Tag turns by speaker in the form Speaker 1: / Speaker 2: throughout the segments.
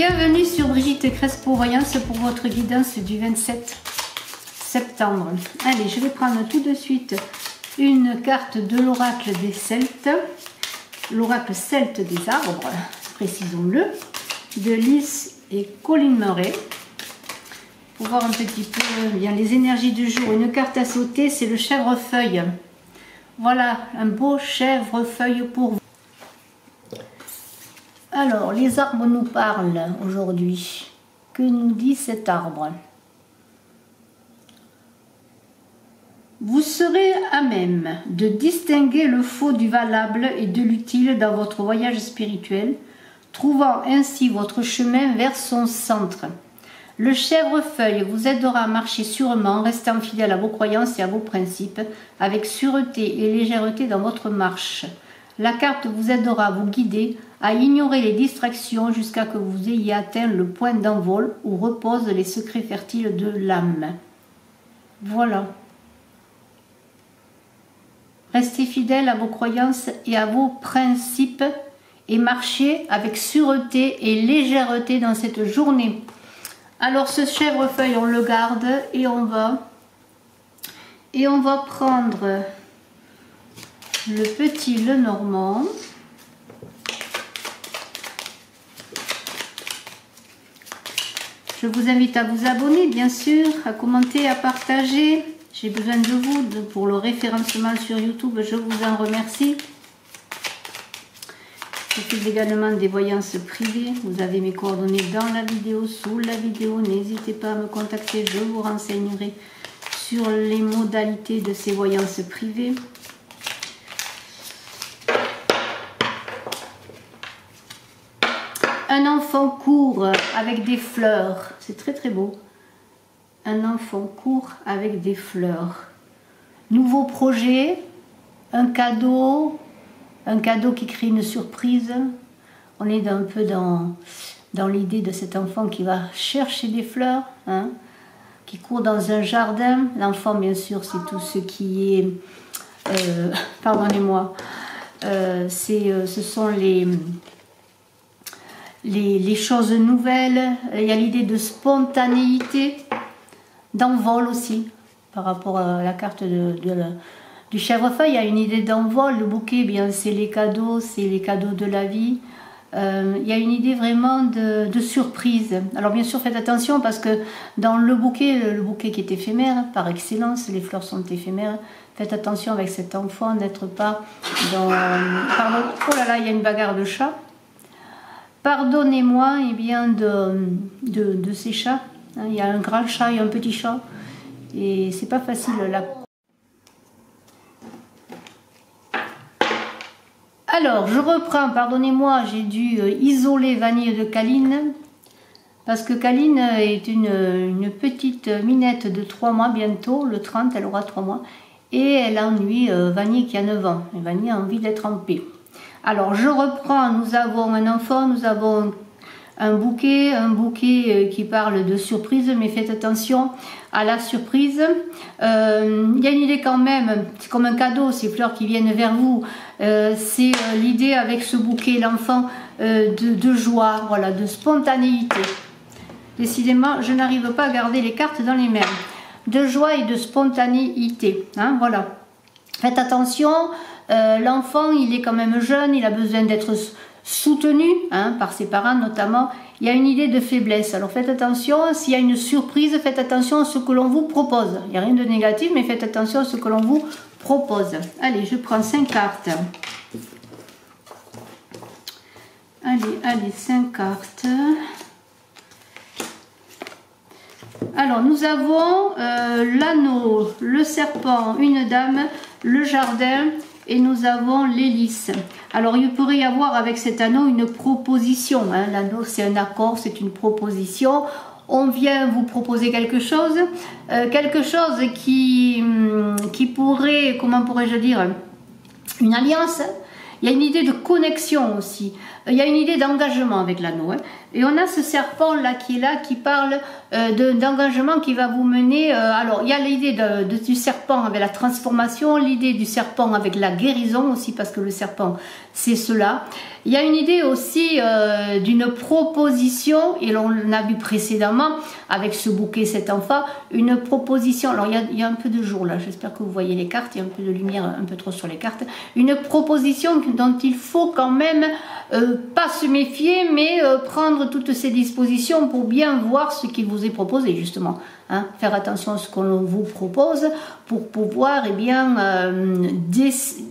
Speaker 1: Bienvenue sur Brigitte Crespo Voyance pour votre guidance du 27 septembre. Allez, je vais prendre tout de suite une carte de l'oracle des Celtes, l'oracle celte des arbres, précisons-le, de Lys et Colin Murray, pour voir un petit peu bien les énergies du jour. Une carte à sauter, c'est le chèvrefeuille. Voilà, un beau chèvrefeuille pour vous. Alors, les arbres nous parlent aujourd'hui. Que nous dit cet arbre? Vous serez à même de distinguer le faux du valable et de l'utile dans votre voyage spirituel, trouvant ainsi votre chemin vers son centre. Le chèvrefeuille vous aidera à marcher sûrement, restant fidèle à vos croyances et à vos principes, avec sûreté et légèreté dans votre marche. La carte vous aidera à vous guider, à ignorer les distractions jusqu'à que vous ayez atteint le point d'envol où reposent les secrets fertiles de l'âme. Voilà. Restez fidèle à vos croyances et à vos principes et marchez avec sûreté et légèreté dans cette journée. Alors ce chèvrefeuille, on le garde et on va prendre le petit Lenormand. Je vous invite à vous abonner, bien sûr, à commenter, à partager. J'ai besoin de vous pour le référencement sur YouTube. Je vous en remercie. Je fais également des voyances privées. Vous avez mes coordonnées dans la vidéo, sous la vidéo. N'hésitez pas à me contacter. Je vous renseignerai sur les modalités de ces voyances privées. Un enfant court avec des fleurs. C'est très très beau. Un enfant court avec des fleurs. Nouveau projet, un cadeau qui crée une surprise. On est un peu dans l'idée de cet enfant qui va chercher des fleurs, hein, qui court dans un jardin. L'enfant, bien sûr, c'est tout ce qui est... pardonnez-moi. Ce sont les choses nouvelles. Il y a l'idée de spontanéité, d'envol aussi, par rapport à la carte du chèvrefeuille. Il y a une idée d'envol. Le bouquet, bien, c'est les cadeaux de la vie. Il y a une idée vraiment de surprise. Alors bien sûr, faites attention parce que dans le bouquet qui est éphémère, par excellence, les fleurs sont éphémères. Faites attention avec cet enfant, n'être pas dans... Pardon, oh là là, il y a une bagarre de chat. Pardonnez-moi, eh bien, de ces chats. Il y a un grand chat et un petit chat. Et c'est pas facile là. Alors, je reprends, pardonnez-moi, j'ai dû isoler Vanille de Caline. Parce que Caline est une petite minette de 3 mois bientôt. Le 30, elle aura 3 mois. Et elle ennuie Vanille qui a 9 ans. Et Vanille a envie d'être en paix. Alors, je reprends, nous avons un enfant, nous avons un bouquet qui parle de surprise, mais faites attention à la surprise. Il y a une idée quand même, c'est comme un cadeau, ces fleurs qui viennent vers vous. C'est l'idée avec ce bouquet, l'enfant, de joie, voilà, de spontanéité. Décidément, je n'arrive pas à garder les cartes dans les mains. De joie et de spontanéité, hein, voilà. Faites attention. L'enfant, il est quand même jeune, il a besoin d'être soutenu, hein, par ses parents notamment. Il y a une idée de faiblesse. Alors faites attention, s'il y a une surprise, faites attention à ce que l'on vous propose. Il n'y a rien de négatif, mais faites attention à ce que l'on vous propose. Allez, je prends 5 cartes. Allez, 5 cartes. Alors, nous avons l'anneau, le serpent, une dame, le jardin et nous avons l'hélice. Alors, il pourrait y avoir avec cet anneau une proposition. Hein. L'anneau, c'est un accord, c'est une proposition. On vient vous proposer quelque chose qui pourrait, comment pourrais-je dire, une alliance Il y a une idée de connexion aussi. Il y a une idée d'engagement avec l'anneau. Hein. Et on a ce serpent là, qui parle d'engagement qui va vous mener... alors, il y a l'idée du serpent avec la transformation, l'idée du serpent avec la guérison aussi, parce que le serpent, c'est cela. Il y a une idée aussi d'une proposition, et l'on l'a vu précédemment avec ce bouquet, cet enfant, une proposition. Alors, il y a un peu de jour là, j'espère que vous voyez les cartes, il y a un peu de lumière, un peu trop sur les cartes. Une proposition dont il faut quand même pas se méfier, mais prendre toutes ces dispositions pour bien voir ce qu'il vous est proposé, justement. Hein, faire attention à ce qu'on vous propose pour pouvoir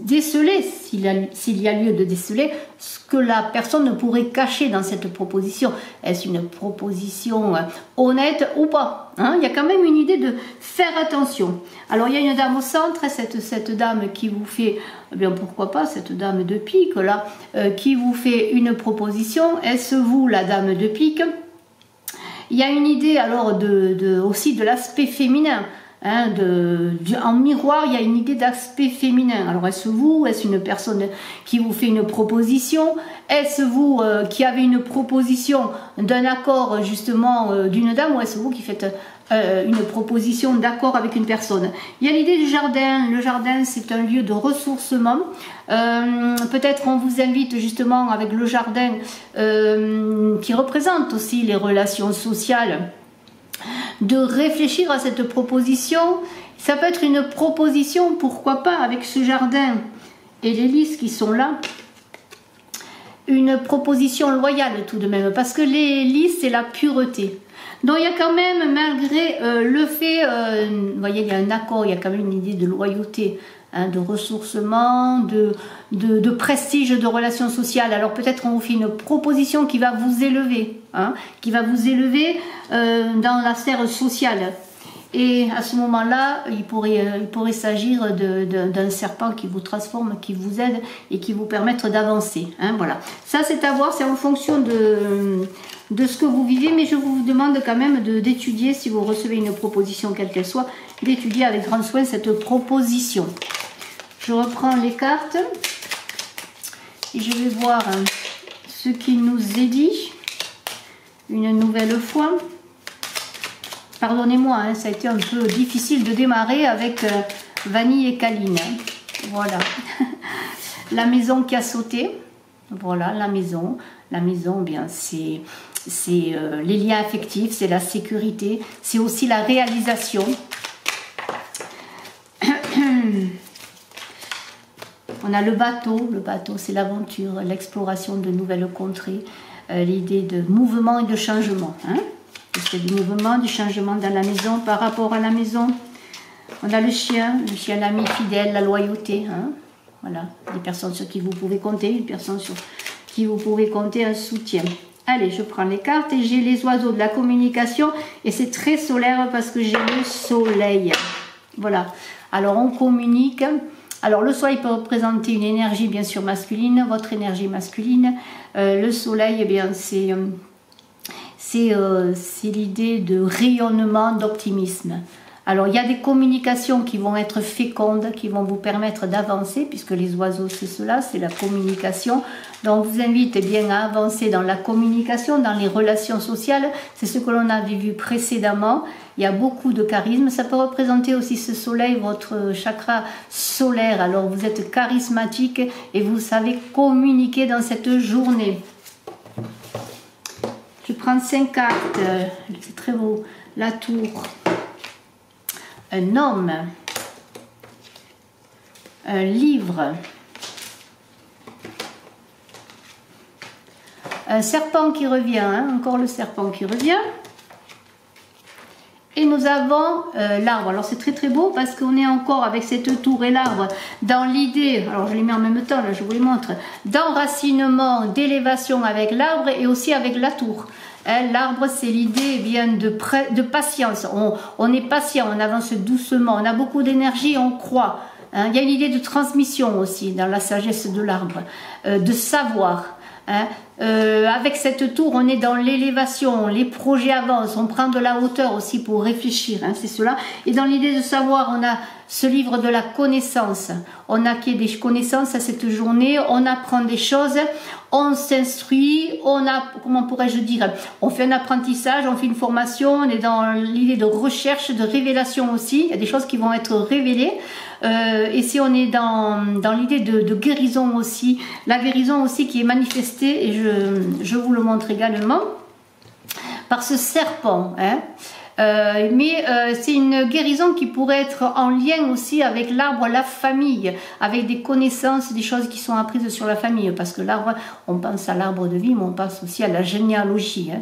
Speaker 1: déceler, s'il y a lieu de déceler, ce que la personne ne pourrait cacher dans cette proposition. Est-ce une proposition honnête ou pas, hein? Il y a quand même une idée de faire attention. Alors il y a une dame au centre, cette dame qui vous fait, eh bien pourquoi pas, cette dame de pique là, qui vous fait une proposition. Est-ce vous la dame de pique? Il y a une idée alors aussi de l'aspect féminin. Hein, en miroir, il y a une idée d'aspect féminin. Alors, est-ce vous? Est-ce une personne qui vous fait une proposition? Est-ce vous qui avez une proposition d'un accord justement d'une dame? Ou est-ce vous qui faites une proposition d'accord avec une personne? Il y a l'idée du jardin. Le jardin, c'est un lieu de ressourcement. Peut-être on vous invite justement avec le jardin qui représente aussi les relations sociales, de réfléchir à cette proposition. Ça peut être une proposition, pourquoi pas, avec ce jardin et les lys qui sont là, une proposition loyale tout de même, parce que les lys, c'est la pureté. Donc il y a quand même, malgré le fait, vous voyez, il y a un accord, il y a quand même une idée de loyauté, hein, de ressourcement, de prestige, de relations sociales. Alors peut-être on vous fait une proposition qui va vous élever, hein, qui va vous élever dans la sphère sociale. Et à ce moment-là, il pourrait s'agir d'un serpent qui vous transforme, qui vous aide et qui vous permette d'avancer. Hein, voilà. Ça, c'est à voir, c'est en fonction de ce que vous vivez, mais je vous demande quand même d'étudier, si vous recevez une proposition quelle qu'elle soit, d'étudier avec grand soin cette proposition. Je reprends les cartes et je vais voir ce qu'il nous est dit une nouvelle fois. Pardonnez-moi, hein, ça a été un peu difficile de démarrer avec Vanille et Kaline. Voilà. La maison qui a sauté. Voilà, la maison. La maison, bien, c'est les liens affectifs, c'est la sécurité, c'est aussi la réalisation. On a le bateau c'est l'aventure, l'exploration de nouvelles contrées, l'idée de mouvement et de changement. Hein. C'est du mouvement, du changement dans la maison, par rapport à la maison. On a le chien l'ami fidèle, la loyauté. Hein. Voilà, des personnes sur qui vous pouvez compter, une personne sur qui vous pouvez compter un soutien. Allez, je prends les cartes et j'ai les oiseaux de la communication et c'est très solaire parce que j'ai le soleil. Voilà, alors on communique. Alors le soleil peut représenter une énergie bien sûr masculine, votre énergie masculine. Le soleil, eh bien c'est l'idée de rayonnement, d'optimisme. Alors il y a des communications qui vont être fécondes, qui vont vous permettre d'avancer, puisque les oiseaux c'est cela, c'est la communication. Donc je vous invite bien à avancer dans la communication, dans les relations sociales. C'est ce que l'on avait vu précédemment. Il y a beaucoup de charisme. Ça peut représenter aussi ce soleil, votre chakra solaire. Alors vous êtes charismatique et vous savez communiquer dans cette journée. Je prends 5 cartes. C'est très beau. La tour. Un homme, un livre, un serpent qui revient, hein, encore le serpent qui revient, et nous avons l'arbre. Alors c'est très très beau parce qu'on est encore avec cette tour et l'arbre dans l'idée, alors je les mets en même temps, là je vous les montre, d'enracinement, d'élévation avec l'arbre et aussi avec la tour. L'arbre, c'est l'idée de patience. On est patient, on avance doucement, on a beaucoup d'énergie, on croit. Hein. Il y a une idée de transmission aussi dans la sagesse de l'arbre, de savoir. Hein. Avec cette tour, on est dans l'élévation, les projets avancent, on prend de la hauteur aussi pour réfléchir, hein, c'est cela. Et dans l'idée de savoir, on a ce livre de la connaissance. On acquiert des connaissances à cette journée, on apprend des choses, on s'instruit, on a, comment pourrais-je dire, on fait un apprentissage, on fait une formation, on est dans l'idée de recherche, de révélation aussi. Il y a des choses qui vont être révélées. Et si on est dans l'idée de guérison aussi, la guérison aussi qui est manifestée, et je vous le montre également, par ce serpent, hein. C'est une guérison qui pourrait être en lien aussi avec l'arbre, la famille, avec des connaissances, des choses qui sont apprises sur la famille, parce que l'arbre, on pense à l'arbre de vie, mais on pense aussi à la généalogie, hein.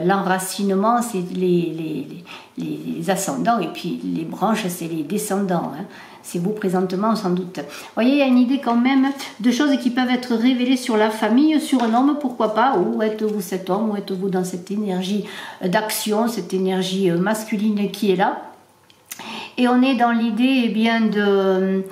Speaker 1: L'enracinement, c'est les ascendants, et puis les branches, c'est les descendants, hein. C'est vous présentement sans doute. Vous voyez, il y a une idée quand même de choses qui peuvent être révélées sur la famille, sur un homme, pourquoi pas. Où êtes-vous cet homme? Où êtes-vous dans cette énergie d'action, cette énergie masculine qui est là? Et on est dans l'idée eh bien de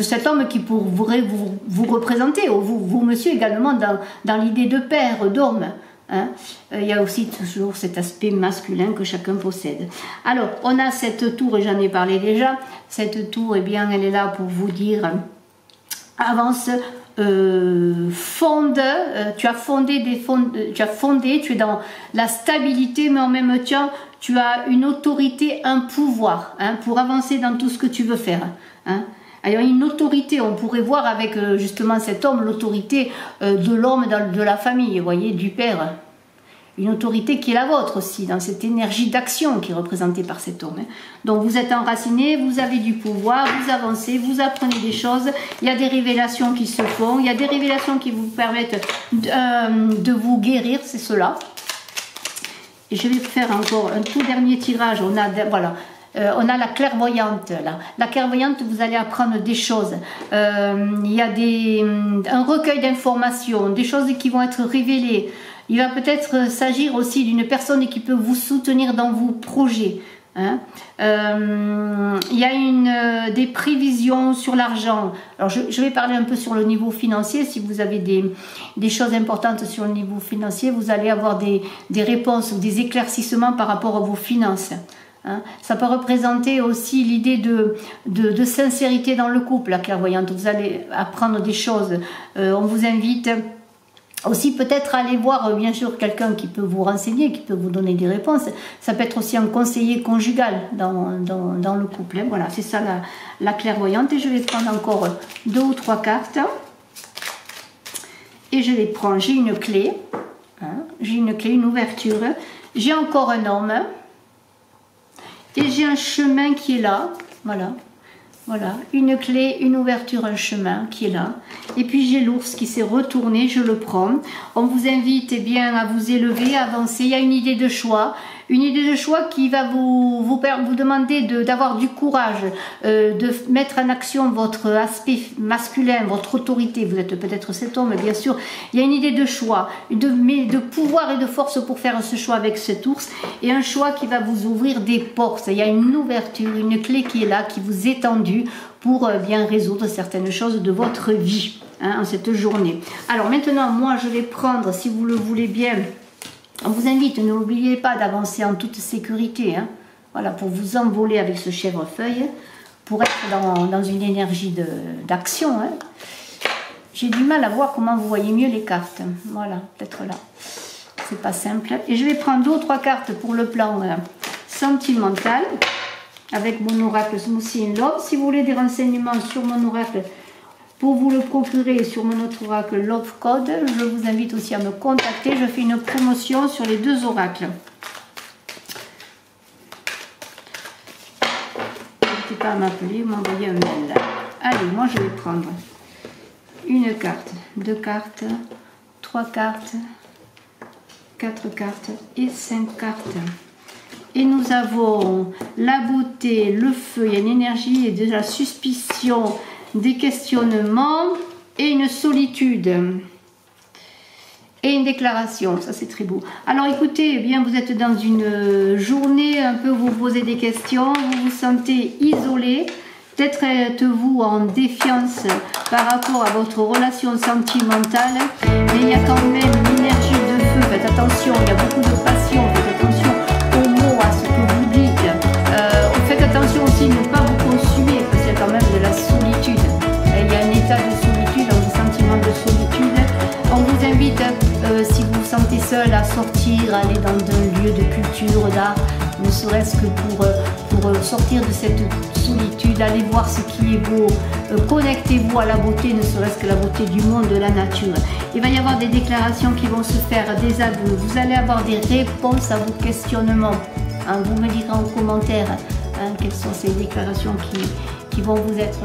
Speaker 1: cet homme qui pourrait vous représenter, ou vous monsieur également, dans l'idée de père, d'homme. Hein, il y a aussi toujours cet aspect masculin que chacun possède. Alors, on a cette tour, et j'en ai parlé déjà. Cette tour, eh bien, elle est là pour vous dire avance, fonde. Tu as fondé tu es dans la stabilité, mais en même temps, tu as une autorité, un pouvoir, hein, pour avancer dans tout ce que tu veux faire. Hein. Alors une autorité, on pourrait voir avec justement cet homme, l'autorité de l'homme de la famille, vous voyez, du père. Une autorité qui est la vôtre aussi, dans cette énergie d'action qui est représentée par cet homme. Donc vous êtes enraciné, vous avez du pouvoir, vous avancez, vous apprenez des choses, il y a des révélations qui se font, il y a des révélations qui vous permettent de vous guérir, c'est cela. Et je vais faire encore un tout dernier tirage, on a, voilà. On a la clairvoyante là. La clairvoyante, vous allez apprendre des choses. Il y a un recueil d'informations, des choses qui vont être révélées. Il va peut-être s'agir aussi d'une personne qui peut vous soutenir dans vos projets. Hein. Il y a des prévisions sur l'argent. Alors je vais parler un peu sur le niveau financier. Si vous avez des choses importantes sur le niveau financier, vous allez avoir des réponses ou des éclaircissements par rapport à vos finances. Hein. Ça peut représenter aussi l'idée de sincérité dans le couple, la clairvoyante. Vous allez apprendre des choses. On vous invite aussi peut-être à aller voir, bien sûr, quelqu'un qui peut vous renseigner, qui peut vous donner des réponses. Ça peut être aussi un conseiller conjugal dans le couple. Hein. Voilà, c'est ça la clairvoyante. Et je vais prendre encore 2 ou 3 cartes. Et je les prends. J'ai une clé. Hein. J'ai une clé, une ouverture. J'ai encore un homme. Et j'ai un chemin qui est là, voilà, voilà, une clé, une ouverture, un chemin qui est là. Et puis j'ai l'ours qui s'est retourné, je le prends. On vous invite eh bien, à vous élever, à avancer. Il y a une idée de choix qui va vous demander d'avoir du courage, de mettre en action votre aspect masculin, votre autorité. Vous êtes peut-être cet homme, bien sûr. Il y a une idée de choix, de pouvoir et de force pour faire ce choix avec cet ours. Et un choix qui va vous ouvrir des portes. Il y a une ouverture, une clé qui est là, qui vous est tendue pour bien résoudre certaines choses de votre vie, hein, en cette journée. Alors maintenant, moi, je vais prendre, si vous le voulez bien, on vous invite, n'oubliez pas d'avancer en toute sécurité, hein, voilà, pour vous envoler avec ce chèvrefeuille, pour être dans une énergie d'action. Hein. J'ai du mal à voir comment vous voyez mieux les cartes. Voilà, peut-être là. C'est pas simple. Et je vais prendre 2 ou 3 cartes pour le plan sentimental, avec mon oracle Smoothie in Love. Si vous voulez des renseignements sur mon oracle, pour vous le procurer sur mon autre oracle Love Code, je vous invite aussi à me contacter. Je fais une promotion sur les 2 oracles. N'hésitez pas à m'appeler ou m'envoyer un mail. Allez, moi je vais prendre une carte, 2 cartes, 3 cartes, 4 cartes et 5 cartes. Et nous avons la beauté, le feu, il y a une énergie et de la suspicion, des questionnements et une solitude. Et une déclaration, ça c'est très beau. Alors écoutez, eh bien, vous êtes dans une journée un peu où vous posez des questions, vous vous sentez isolé, Peut-être êtes-vous en défiance par rapport à votre relation sentimentale, mais il y a quand même l'énergie de feu. Faites attention, il y a beaucoup de passion. Faites attention aux mots, à ce que vous dites. Faites attention aussi de ne pas vous consumer, parce qu'il y a quand même de la solitude. Il y a un état de solitude, un sentiment de solitude. On vous invite, si vous vous sentez seul, à sortir, aller dans un lieu de culture, d'art, ne serait-ce que pour sortir de cette solitude, aller voir ce qui est beau, connectez-vous à la beauté, ne serait-ce que la beauté du monde, de la nature. Il va y avoir des déclarations qui vont se faire, des aveux, vous allez avoir des réponses à vos questionnements. Vous me direz en commentaire quelles sont ces déclarations qui vont vous être